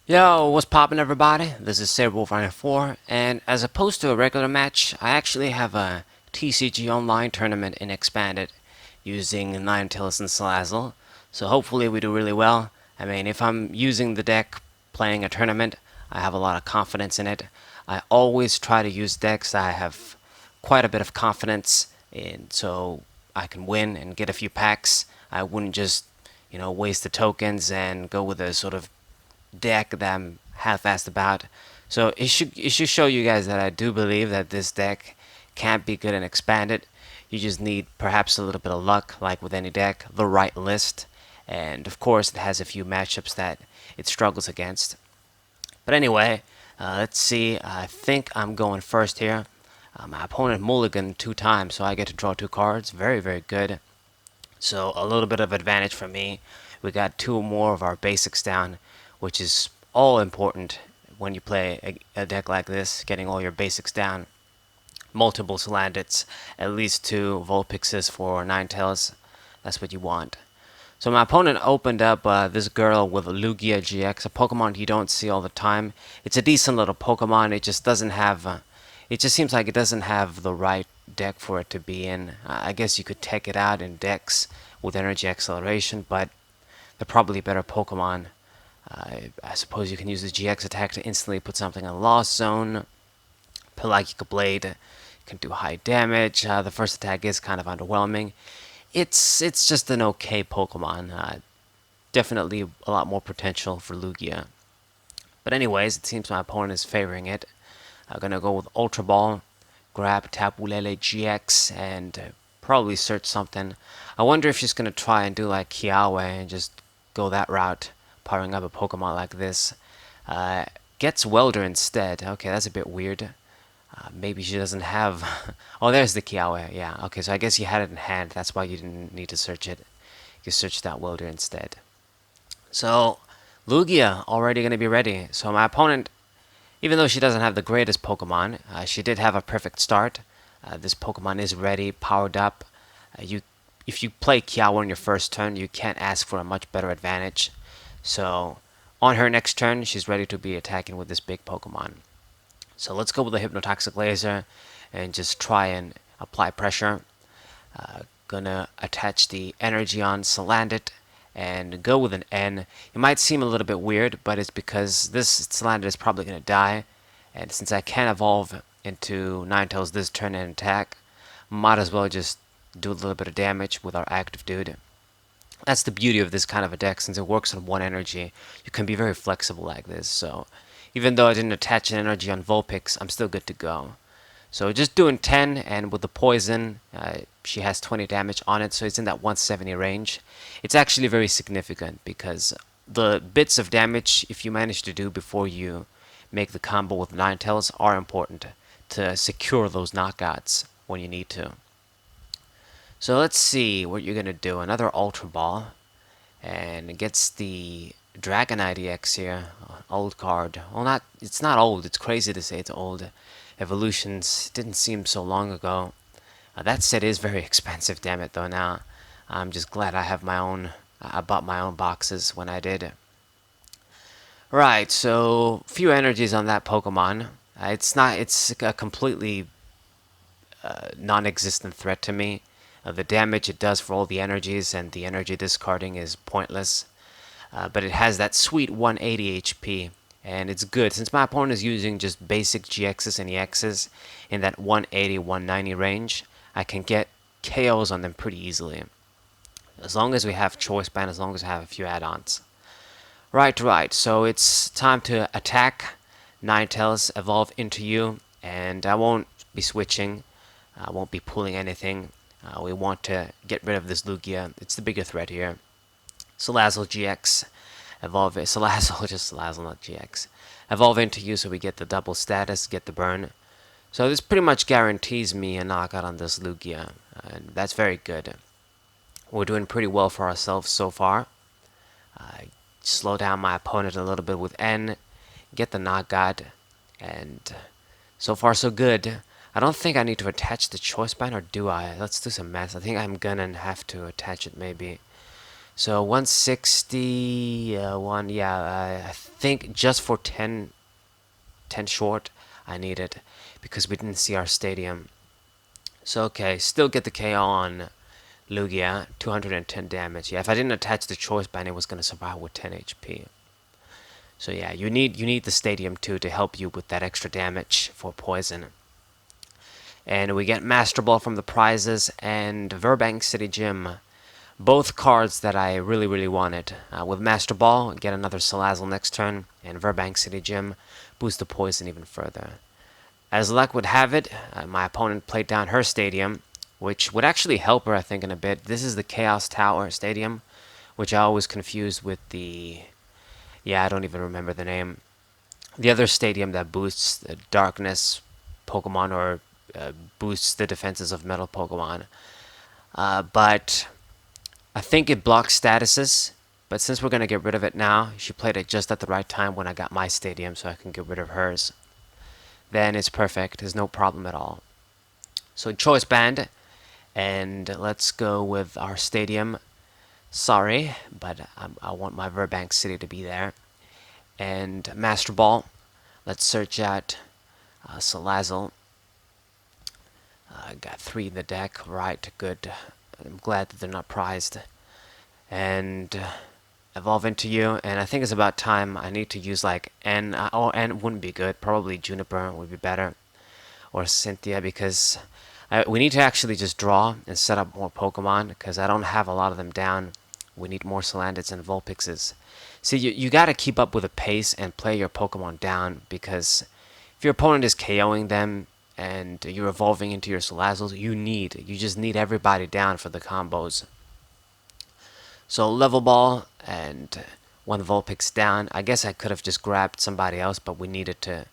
Yo, what's poppin' everybody? This is Saberwolf94, and as opposed to a regular match, I actually have a TCG online tournament in Expanded using Ninetales Salazzle, so hopefully we do really well. I mean, if I'm using the deck playing a tournament, I have a lot of confidence in it. I always try to use decks that I have quite a bit of confidence in, so I can win and get a few packs. I wouldn't just, waste the tokens and go with a sort of deck that I'm half-assed about. So it should show you guys that I do believe that this deck can't be good and expanded. You just need perhaps a little bit of luck, like with any deck, the right list, and of course it has a few matchups that it struggles against. But anyway, let's see. I think I'm going first here. My opponent mulliganed 2 times, so I get to draw 2 cards. Very, very good. So a little bit of advantage for me. We got 2 more of our basics down, which is all important when you play a deck like this, getting all your basics down. Multiple Salandits, at least 2 Vulpixes for Ninetales. That's what you want. So my opponent opened up this girl with a Lugia GX, a Pokemon you don't see all the time. It's a decent little Pokemon. It just doesn't have. It just seems like it doesn't have the right deck for it to be in. I guess you could take it out in decks with Energy Acceleration, but they're probably better Pokemon. I suppose you can use the GX attack to instantly put something in a Lost Zone. Pelagic Blade can do high damage. The first attack is kind of underwhelming. It's just an okay Pokemon. Definitely a lot more potential for Lugia. But anyways, it seems my opponent is favoring it. I'm gonna go with Ultra Ball, grab Tapu Lele GX, and probably search something. I wonder if she's gonna try and do like Kiawe and just go that route, powering up a Pokemon like this. Gets Welder instead. Okay, that's a bit weird. Maybe she doesn't have. Oh, there's the Kiawe. Yeah. Okay, so I guess you had it in hand. That's why you didn't need to search it. You searched that Welder instead. So Lugia already going to be ready. So my opponent, even though she doesn't have the greatest Pokemon, she did have a perfect start. This Pokemon is ready, powered up. If you play Kiawe on your first turn, you can't ask for a much better advantage. So on her next turn, she's ready to be attacking with this big Pokemon. So let's go with the Hypnotoxic Laser and just try and apply pressure. Gonna attach the energy on Salandit and go with an N. It might seem a little bit weird, but it's because this Salandit is probably gonna die, and since I can't evolve into Ninetales this turn and attack, might as well just do a little bit of damage with our active dude. That's the beauty of this kind of a deck. Since it works on one energy, you can be very flexible like this. So even though I didn't attach an energy on Vulpix, I'm still good to go. So just doing 10, and with the poison, she has 20 damage on it, so it's in that 170 range. It's actually very significant because the bits of damage, if you manage to do before you make the combo with Ninetales, are important to secure those knockouts when you need to. So let's see what you're going to do. Another Ultra Ball, and it gets the Dragonite EX here. Old card. Well, it's not old. It's crazy to say it's old. Evolutions didn't seem so long ago. That set is very expensive, damn it, though. Now I'm just glad I have my own. I bought my own boxes when I did. Right, so few energies on that Pokemon. It's not. It's a completely non-existent threat to me. The damage it does for all the energies and the energy discarding is pointless. But it has that sweet 180 HP, and it's good. Since my opponent is using just basic GXs and EXs in that 180, 190 range, I can get KOs on them pretty easily. As long as we have Choice Band, as long as I have a few add-ons. Right, so it's time to attack. Ninetales evolve into you, and I won't be switching. I won't be pulling anything. We want to get rid of this Lugia. It's the bigger threat here. Salazzle GX, evolve Salazzle, just Salazzle, not GX. Evolve into you so we get the double status, get the burn. So this pretty much guarantees me a knockout on this Lugia, and that's very good. We're doing pretty well for ourselves so far. Slow down my opponent a little bit with N, get the knockout, and so far so good. I don't think I need to attach the choice band, or do I? Let's do some math. I think I'm gonna have to attach it maybe. So 161, yeah, I think just for 10 short, I need it because we didn't see our stadium. So okay, still get the KO on Lugia, 210 damage. Yeah, if I didn't attach the choice band, it was gonna survive with 10 HP. So yeah, you need the stadium too to help you with that extra damage for poison. And we get Master Ball from the prizes and Verbank City Gym. Both cards that I really wanted. With Master Ball, get another Salazzle next turn, and Verbank City Gym, boost the poison even further. As luck would have it, my opponent played down her stadium, which would actually help her, I think, in a bit. This is the Chaos Tower Stadium, which I always confuse with the... Yeah, I don't even remember the name. The other stadium that boosts the Darkness Pokemon or boosts the defenses of Metal Pokemon. But I think it blocks statuses, but since we're going to get rid of it now, she played it just at the right time when I got my stadium so I can get rid of hers. Then it's perfect. There's no problem at all. So choice band, and let's go with our stadium. Sorry, but I want my Verbank City to be there. And Master Ball. Let's search out Salazzle. I got 3 in the deck. Right, good. I'm glad that they're not prized. And evolve into you, and I think it's about time. I need to use like N. N wouldn't be good. Probably Juniper would be better, or Cynthia, because we need to actually just draw and set up more Pokemon, because I don't have a lot of them down. We need more Salandits and Vulpixes. See, you got to keep up with the pace and play your Pokemon down, because if your opponent is KOing them and you're evolving into your Salazzles, you just need everybody down for the combos. So level ball and 1 Vulpix down. I guess I could have just grabbed somebody else, but we needed to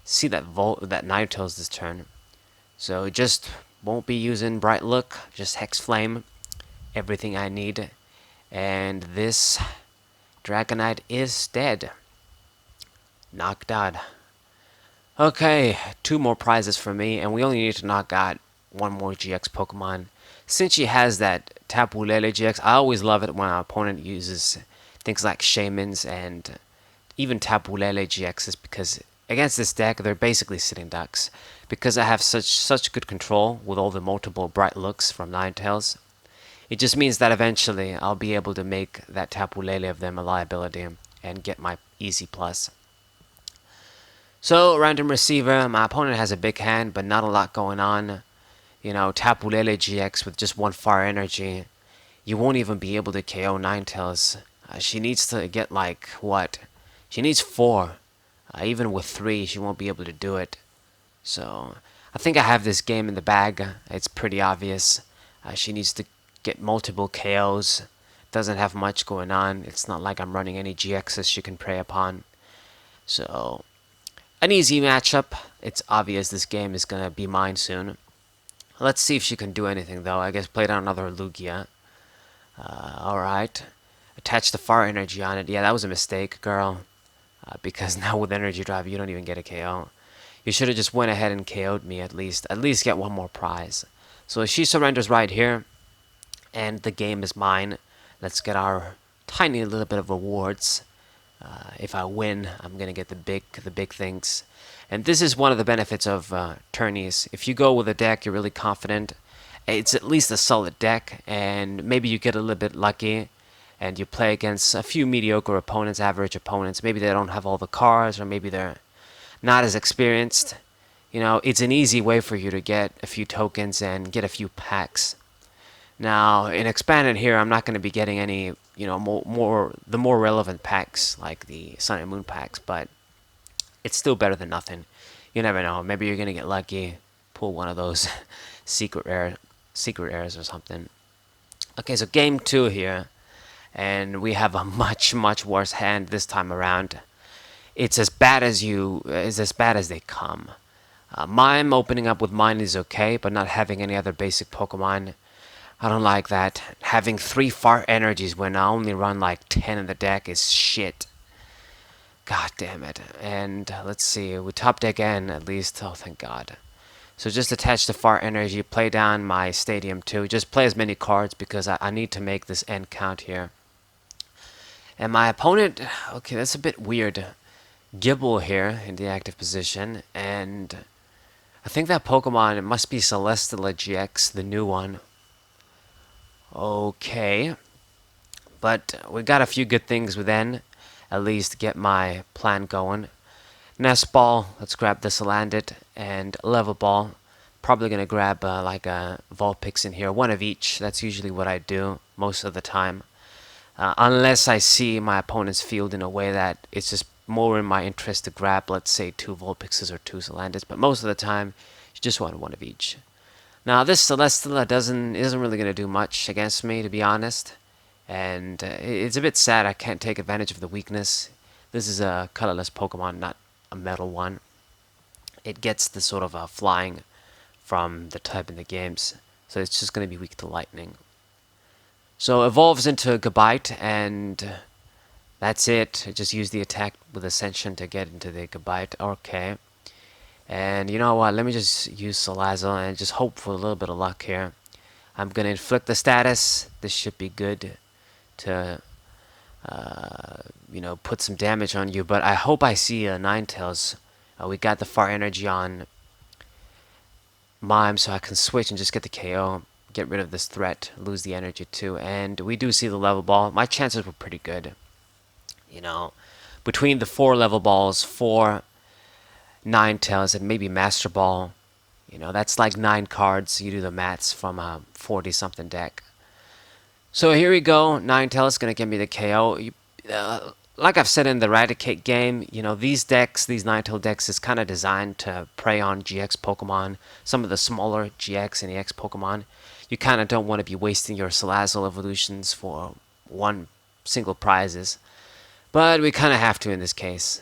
see that Ninetales this turn. So just won't be using Bright Look, just Hex Flame, everything I need. And this Dragonite is dead. Knocked out. Okay, 2 more prizes for me, and we only need to knock out 1 more GX Pokemon. Since she has that Tapu Lele GX, I always love it when our opponent uses things like Shamans and even Tapu Lele GXs, because against this deck, they're basically sitting ducks. Because I have such good control with all the multiple Bright Looks from Ninetales, it just means that eventually I'll be able to make that Tapu Lele of them a liability and get my easy plus. So, random receiver, my opponent has a big hand, but not a lot going on. You know, Tapu Lele GX with just 1 Fire Energy, you won't even be able to KO Ninetales. She needs to get like, what? She needs 4. Even with 3, she won't be able to do it. So, I think I have this game in the bag. It's pretty obvious. She needs to get multiple KOs. Doesn't have much going on. It's not like I'm running any GXs she can prey upon. So, an easy matchup. It's obvious this game is going to be mine soon. Let's see if she can do anything, though. I guess play down another Lugia. Alright. Attach the Fire Energy on it. Yeah, that was a mistake, girl. Because now with Energy Drive, you don't even get a KO. You should have just went ahead and KO'd me at least. At least get 1 more prize. So she surrenders right here. And the game is mine. Let's get our tiny little bit of rewards. If I win, I'm going to get the big things. And this is one of the benefits of tourneys. If you go with a deck you're really confident, it's at least a solid deck, and maybe you get a little bit lucky, and you play against a few mediocre opponents, average opponents. Maybe they don't have all the cards, or maybe they're not as experienced. You know, it's an easy way for you to get a few tokens and get a few packs. Now, in Expanded here, I'm not going to be getting any, you know, the more relevant packs, like the Sun and Moon packs, but it's still better than nothing. You never know. Maybe you're going to get lucky, pull one of those secret rares or something. Okay, so game 2 here, and we have a much worse hand this time around. It's as bad as they come. Mime opening up with mine is okay, but not having any other basic Pokemon, I don't like that. Having 3 Fire Energies when I only run like 10 in the deck is shit. God damn it. And let's see, we top deck N at least. Oh, thank God. So just attach the Fire Energy, play down my Stadium too. Just play as many cards because I need to make this N count here. And my opponent, okay, that's a bit weird. Gibble here in the active position, and I think that Pokemon, it must be Celesteela GX, the new one. Okay, but we got a few good things within, at least to get my plan going. Nest Ball, let's grab the Salandit, and Level Ball. Probably going to grab like a Vulpix in here, one of each. That's usually what I do most of the time. Unless I see my opponent's field in a way that it's just more in my interest to grab, let's say, 2 Vulpixes or 2 Salandits. But most of the time, you just want one of each. Now, this Celesteela isn't really going to do much against me, to be honest. And it's a bit sad I can't take advantage of the weakness. This is a colorless Pokemon, not a metal one. It gets the sort of flying from the type in the games, so it's just going to be weak to lightning. So evolves into Gabite, and that's it. I just use the attack with Ascension to get into the Gabite. Okay. And you know what? Let me just use Salazzle and just hope for a little bit of luck here. I'm going to inflict the status. This should be good to, put some damage on you. But I hope I see a Ninetales. We got the Fire Energy on Mime, so I can switch and just get the KO. Get rid of this threat, lose the energy too. And we do see the level ball. My chances were pretty good. Between the 4 level balls, 4 Ninetales, and maybe Master Ball, that's like 9 cards. You do the maths from a 40-something deck. So here we go. Ninetales going to give me the KO. Like I've said in the Eradicate game, these decks, these Ninetale decks, is kind of designed to prey on GX Pokemon, some of the smaller GX and EX Pokemon. You kind of don't want to be wasting your Salazzle evolutions for one single prizes. But we kind of have to in this case.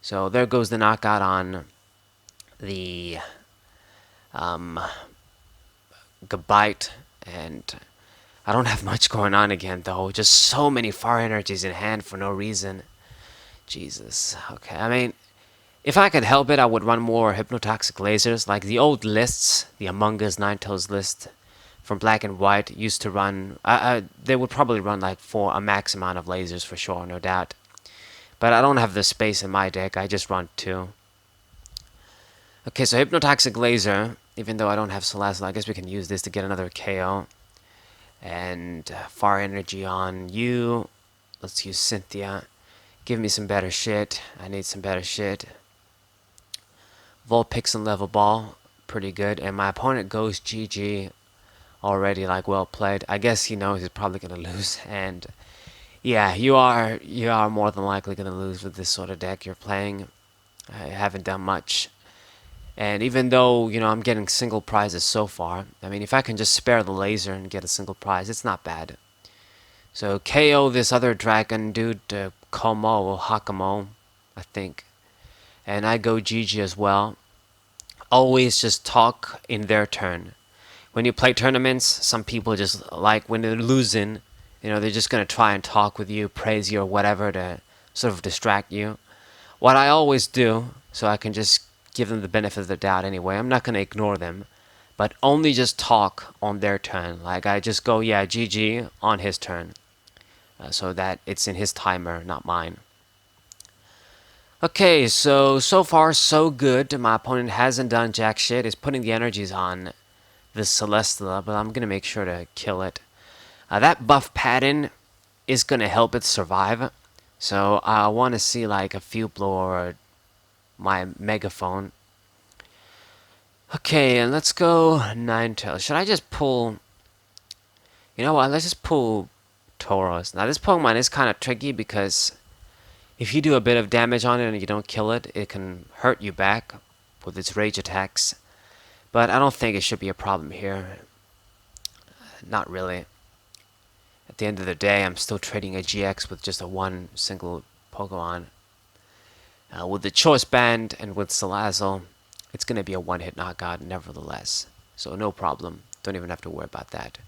So there goes the knockout on the Gabite, and I don't have much going on again though. Just so many Fire Energies in hand for no reason. Jesus. Okay, I mean, if I could help it, I would run more Hypnotoxic Lasers. Like the old lists, the Among Us Ninetales list from Black and White used to run. They would probably run like for a max amount of lasers for sure, no doubt. But I don't have the space in my deck. I just run 2. Okay, so Hypnotoxic Laser. Even though I don't have Salazzle, I guess we can use this to get another KO. And Fire Energy on you. Let's use Cynthia. Give me some better shit. I need some better shit. Vulpix and Level Ball. Pretty good. And my opponent goes GG already, like well played. I guess he knows he's probably going to lose. And yeah, you are more than likely going to lose with this sort of deck you're playing. I haven't done much. And even though, I'm getting single prizes so far, I mean, if I can just spare the laser and get a single prize, it's not bad. So KO this other dragon dude, Como, Hakamo, I think. And I go GG as well. Always just talk in their turn. When you play tournaments, some people just like, when they're losing, they're just going to try and talk with you, praise you or whatever to sort of distract you. What I always do, so I can just give them the benefit of the doubt anyway, I'm not going to ignore them, but only just talk on their turn. Like I just go, yeah, GG on his turn, so that it's in his timer, not mine. Okay, so far so good. My opponent hasn't done jack shit. He's putting the energies on this Celesteela, but I'm going to make sure to kill it. That buff pattern is going to help it survive. So I want to see like a Field Blower or my Megaphone. Okay, and let's go Ninetales. Should I just pull... You know what, let's just pull Tauros. Now this Pokemon is kind of tricky because if you do a bit of damage on it and you don't kill it, it can hurt you back with its rage attacks. But I don't think it should be a problem here. Not really. At the end of the day, I'm still trading a GX with just a one single Pokemon. With the Choice Band and with Salazzle, it's going to be a one-hit knockout nevertheless. So no problem. Don't even have to worry about that.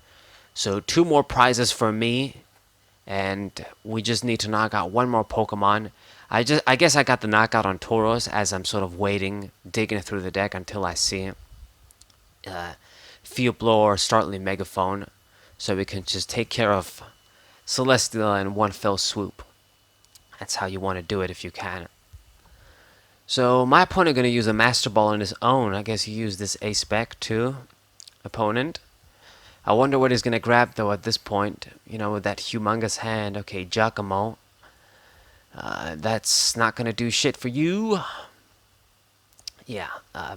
So 2 more prizes for me. And we just need to knock out 1 more Pokemon. I guess I got the knockout on Tauros as I'm sort of waiting, digging through the deck until I see Field Blower, Startling Megaphone. So we can just take care of Celestial in one fell swoop. That's how you want to do it if you can. So my opponent going to use a Master Ball on his own. I guess he used this Ace-Spec too, opponent. I wonder what he's going to grab though at this point. You know, with that humongous hand. Okay, Giacomo. That's not going to do shit for you. Yeah,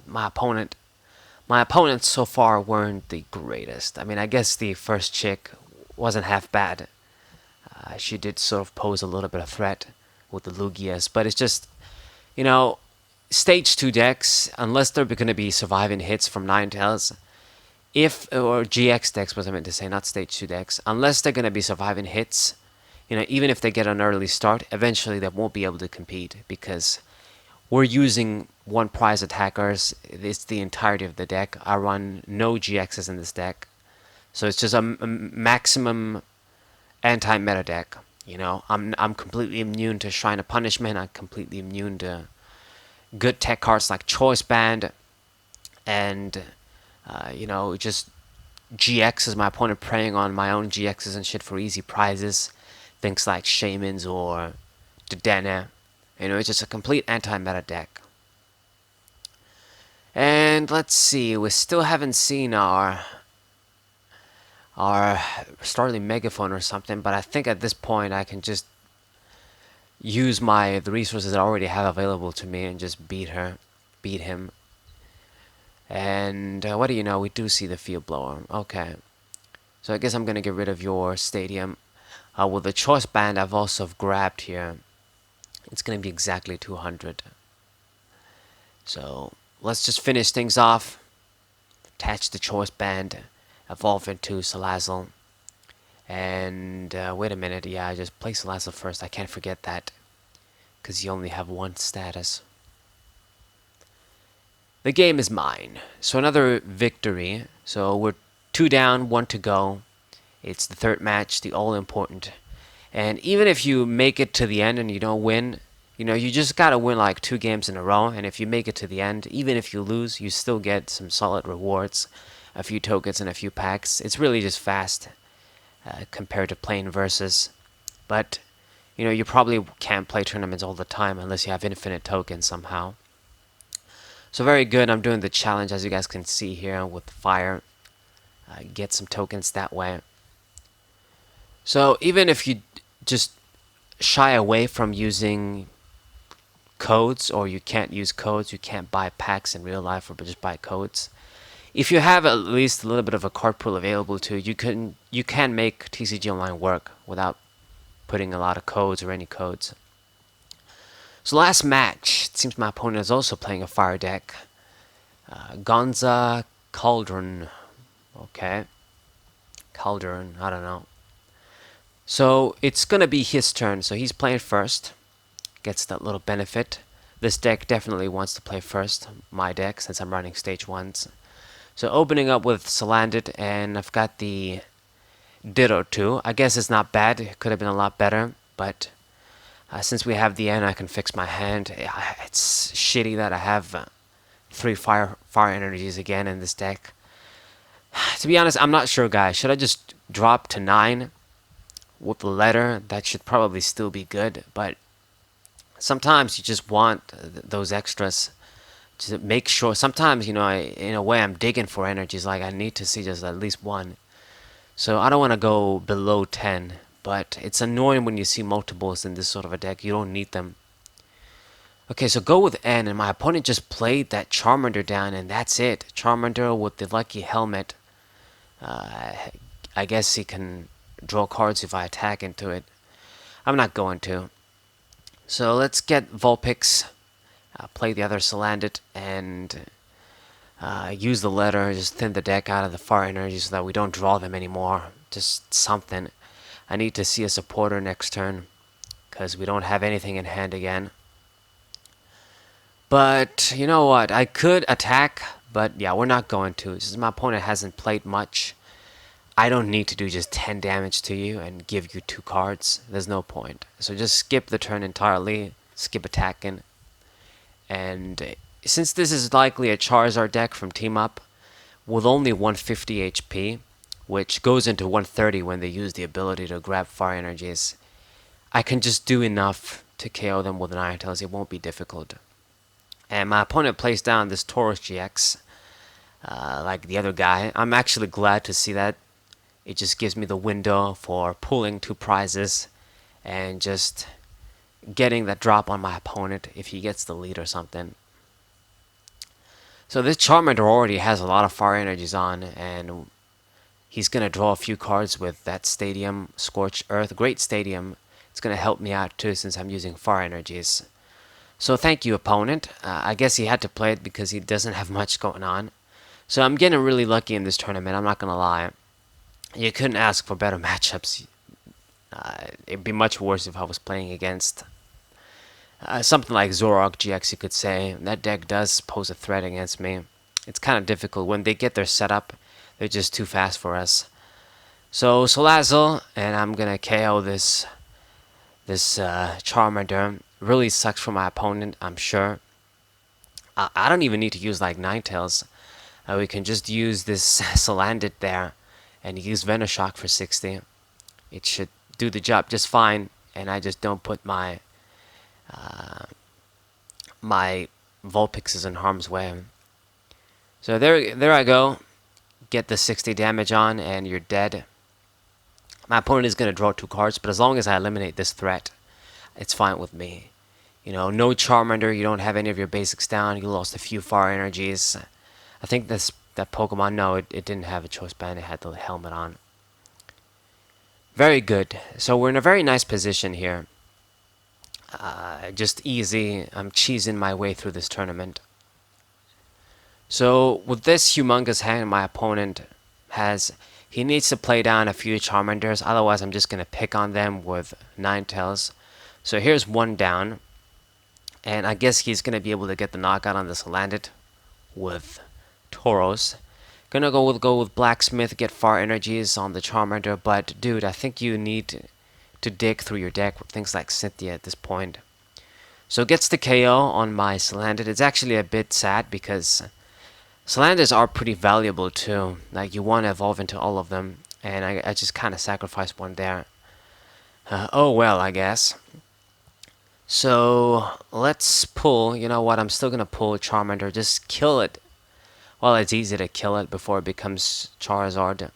my opponents so far weren't the greatest. I mean, I guess the first chick wasn't half bad. She did sort of pose a little bit of threat with the Lugias, but it's just, you know, stage 2 decks, unless they're going to be surviving hits from Ninetales, or GX decks was I meant to say, not stage 2 decks, unless they're going to be surviving hits, you know, even if they get an early start, eventually they won't be able to compete because we're using one prize attackers. It's the entirety of the deck. I run no GXs in this deck, so it's just a maximum anti-meta deck. You know, I'm completely immune to Shrine of Punishment. I'm completely immune to good tech cards like Choice Band, and you know, just GX is my opponent preying on my own GXs and shit for easy prizes. Things like Shamans or Dedenne. You know, it's just a complete anti-meta deck. And let's see, we still haven't seen our Starling Megaphone or something, but I think at this point I can just use the resources I already have available to me and just beat him. And what do you know, we do see the Field Blower. Okay. So I guess I'm going to get rid of your Stadium. With the Choice Band I've also grabbed here, it's going to be exactly 200. So let's just finish things off. Attach the Choice Band, evolve into Salazzle. And wait a minute, yeah, I just play Salazzle first. I can't forget that, because you only have one status. The game is mine. So another victory. So we're 2 down, 1 to go. It's the third match, the all-important. And even if you make it to the end and you don't win, you know, you just gotta win like 2 games in a row. And if you make it to the end, even if you lose, you still get some solid rewards, a few tokens and a few packs. It's really just fast compared to playing versus. But, you know, you probably can't play tournaments all the time unless you have infinite tokens somehow. So very good. I'm doing the challenge, as you guys can see here, with fire. Get some tokens that way. So even if you just shy away from using codes, or you can't use codes, you can't buy packs in real life, or just buy codes. If you have at least a little bit of a card pool available to you, you can make TCG Online work without putting a lot of codes or any codes. So last match, it seems my opponent is also playing a fire deck. Gonza Cauldron. Okay. Cauldron, I don't know. So it's going to be his turn. So he's playing first. Gets that little benefit. This deck definitely wants to play first. My deck, since I'm running stage 1s. So opening up with Salandit, and I've got the Ditto too. I guess it's not bad. It could have been a lot better. But since we have the end, I can fix my hand. It's shitty that I have 3 fire energies again in this deck. To be honest, I'm not sure, guys. Should I just drop to 9 with the letter? That should probably still be good, but sometimes you just want those extras to make sure. Sometimes, you know, in a way, I'm digging for energies. Like, I need to see just at least 1. So I don't want to go below 10, but it's annoying when you see multiples in this sort of a deck. You don't need them. Okay, so go with N, and my opponent just played that Charmander down, and that's it. Charmander with the Lucky Helmet. I guess he can draw cards if I attack into it. I'm not going to. So let's get Vulpix, play the other Salandit, and use the letter, just thin the deck out of the fire energy so that we don't draw them anymore. Just something. I need to see a supporter next turn, because we don't have anything in hand again. But, you know what, I could attack, but yeah, we're not going to. Since my opponent hasn't played much, I don't need to do just 10 damage to you and give you 2 cards. There's no point. So just skip the turn entirely, skip attacking. And since this is likely a Charizard deck from Team Up, with only 150 HP, which goes into 130 when they use the ability to grab fire energies. I can just do enough to KO them with Ninetales. It won't be difficult. And my opponent plays down this Tauros GX, like the other guy. I'm actually glad to see that. It just gives me the window for pulling 2 prizes and just getting that drop on my opponent if he gets the lead or something. So this Charmander already has a lot of fire energies on, and he's going to draw a few cards with that Stadium, Scorched Earth. Great Stadium. It's going to help me out too since I'm using fire energies. So thank you, opponent. I guess he had to play it because he doesn't have much going on. So I'm getting really lucky in this tournament, I'm not going to lie. You couldn't ask for better matchups. It'd be much worse if I was playing against something like Zoroark GX, you could say. That deck does pose a threat against me. It's kind of difficult. When they get their setup, they're just too fast for us. So Salazzle, and I'm going to KO this Charmander. Really sucks for my opponent, I'm sure. I don't even need to use like Ninetales. We can just use this Salandit there and use Venoshock for 60. It should do the job just fine, and I just don't put my my Vulpixes in harm's way. So there I go. Get the 60 damage on, and you're dead. My opponent is going to draw 2 cards, but as long as I eliminate this threat, it's fine with me. You know, no Charmander, you don't have any of your basics down, you lost a few fire energies. I think that Pokemon, no, it didn't have a choice band, it had the helmet on. Very good. So we're in a very nice position here. Just easy. I'm cheesing my way through this tournament. So with this humongous hand my opponent has, he needs to play down a few Charmanders, otherwise I'm just going to pick on them with Ninetales. So here's 1 down, and I guess he's going to be able to get the knockout on this Salandit with Tauros. Gonna go with Blacksmith, get far energies on the Charmander, but dude, I think you need to dig through your deck with things like Cynthia at this point. So gets the KO on my Salandit. It's actually a bit sad because Salandits are pretty valuable too. Like, you want to evolve into all of them, and I just kind of sacrificed 1 there. Oh well, I guess. So let's pull. You know what? I'm still gonna pull Charmander. Just kill it. Well, it's easy to kill it before it becomes Charizard.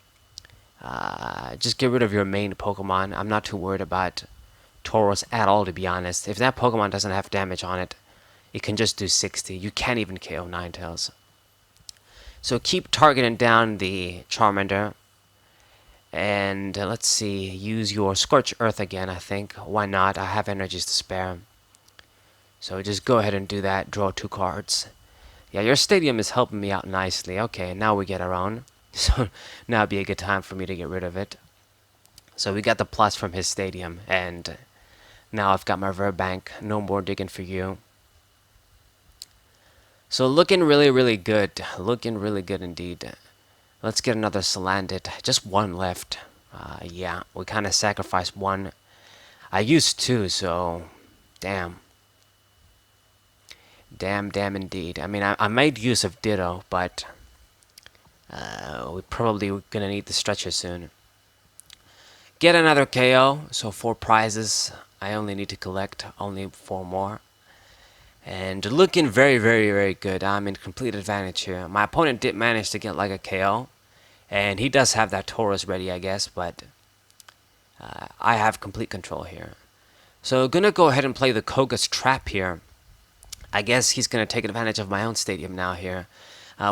Just get rid of your main Pokemon. I'm not too worried about Tauros at all, to be honest. If that Pokemon doesn't have damage on it, it can just do 60. You can't even KO Ninetales. So keep targeting down the Charmander. And let's see, use your Scorched Earth again, I think. Why not? I have energies to spare. So just go ahead and do that. Draw 2 cards. Yeah, your Stadium is helping me out nicely. Okay, now we get our own. So now would be a good time for me to get rid of it. So we got the plus from his Stadium, and now I've got my Verbank. No more digging for you. So looking really, really good. Looking really good indeed. Let's get another Salandit. Just 1 left. Yeah, we kind of sacrificed 1. I used 2, so damn. Damn indeed. I mean, I made use of Ditto, but we probably gonna need the stretcher soon. Get another KO, so 4 prizes. I only need to collect only 4 more. And looking very, very, very good. I'm in complete advantage here. My opponent did manage to get like a KO, and he does have that Tauros ready, I guess, but I have complete control here. So gonna go ahead and play the Koga's Trap here. I guess he's going to take advantage of my own Stadium now here.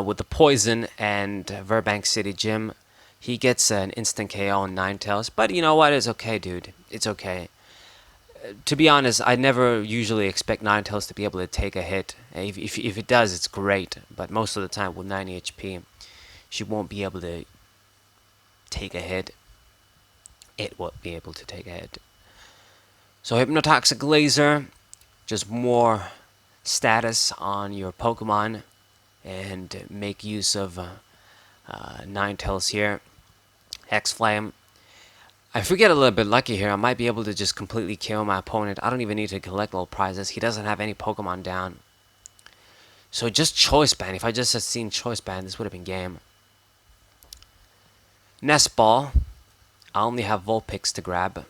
With the Poison and Verbank City Gym, he gets an instant KO on Ninetales. But you know what? It's okay, dude. It's okay. To be honest, I never usually expect Ninetales to be able to take a hit. If it does, it's great. But most of the time with 90 HP, she won't be able to take a hit. It won't be able to take a hit. So Hypnotoxic Laser, just more status on your Pokemon, and make use of Ninetales here. Hex Flame. I forget a little bit lucky here. I might be able to just completely KO my opponent. I don't even need to collect little prizes. He doesn't have any Pokemon down. So just Choice Band. If I just had seen Choice Band, this would have been game. Nest Ball. I only have Vulpix to grab.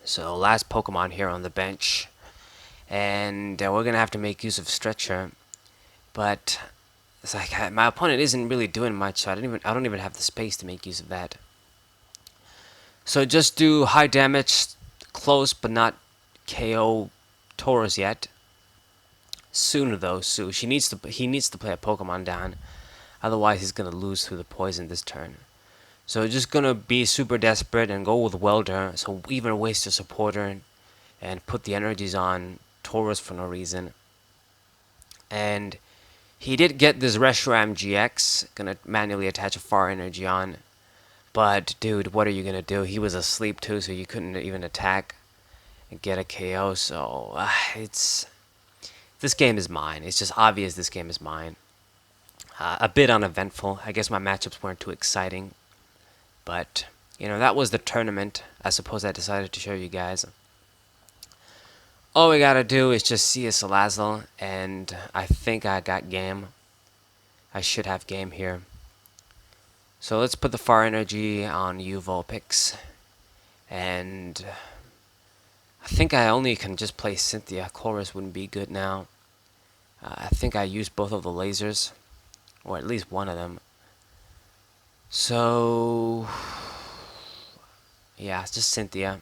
So last Pokemon here on the bench. And we're going to have to make use of Stretcher. But it's like my opponent isn't really doing much, so I don't even have the space to make use of that. So just do high damage, close but not KO Tauros yet. Soon though, he needs to play a Pokemon down, otherwise he's gonna lose through the poison this turn. So just gonna be super desperate and go with Welder. So even waste a supporter and put the energies on Tauros for no reason. And he did get this Reshiram GX, gonna manually attach a Fire Energy on. But dude, what are you gonna do? He was asleep too, so you couldn't even attack and get a KO. So this game is mine. It's just obvious this game is mine. A bit uneventful. I guess my matchups weren't too exciting. But, you know, that was the tournament. I suppose I decided to show you guys. All we gotta do is just see a Salazzle, and I think I got game. I should have game here. So let's put the Fire Energy on you, Vulpix. And I think I only can just play Cynthia. Chorus wouldn't be good now. I think I used both of the lasers, or at least one of them. So yeah, it's just Cynthia.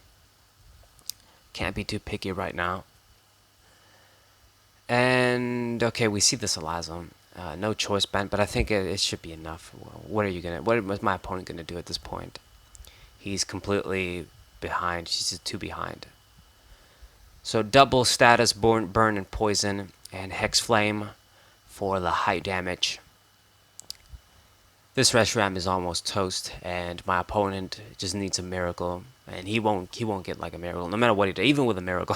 Can't be too picky right now. And okay, we see the Salazzle. No choice band, but I think it should be enough. What was my opponent gonna do at this point? He's completely behind. She's just too behind. So double status, burn and poison, and Hex Flame for the high damage. This Reshiram is almost toast, and my opponent just needs a miracle, and he won't get like a miracle. No matter what he does, even with a miracle,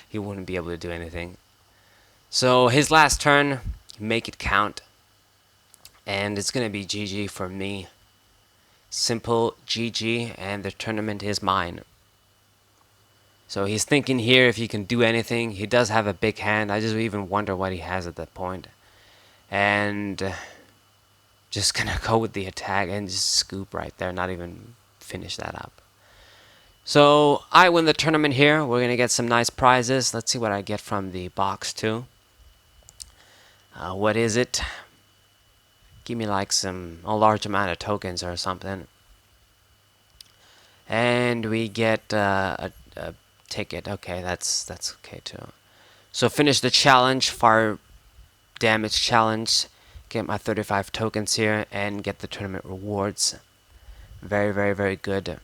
he wouldn't be able to do anything. So his last turn, make it count, and it's gonna be GG for me. Simple GG, and the tournament is mine. So he's thinking here if he can do anything. He does have a big hand. I just even wonder what he has at that point. And just gonna go with the attack and just scoop right there, not even finish that up. So I win the tournament here. We're gonna get some nice prizes. Let's see what I get from the box too. What is it? Give me like a large amount of tokens or something. And we get a ticket. Okay, that's okay too. So finish the challenge, fire damage challenge. Get my 35 tokens here and get the tournament rewards. Very, very, very good.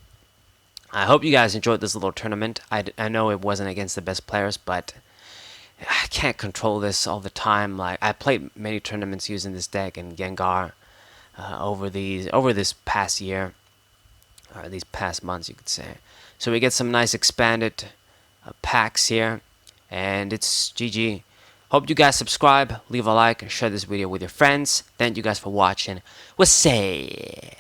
I hope you guys enjoyed this little tournament. I know it wasn't against the best players, but I can't control this all the time. Like I played many tournaments using this deck and Gengar over this past year, or these past months, you could say. So we get some nice expanded packs here, and it's GG. Hope you guys subscribe, leave a like, and share this video with your friends. Thank you guys for watching. We'll say.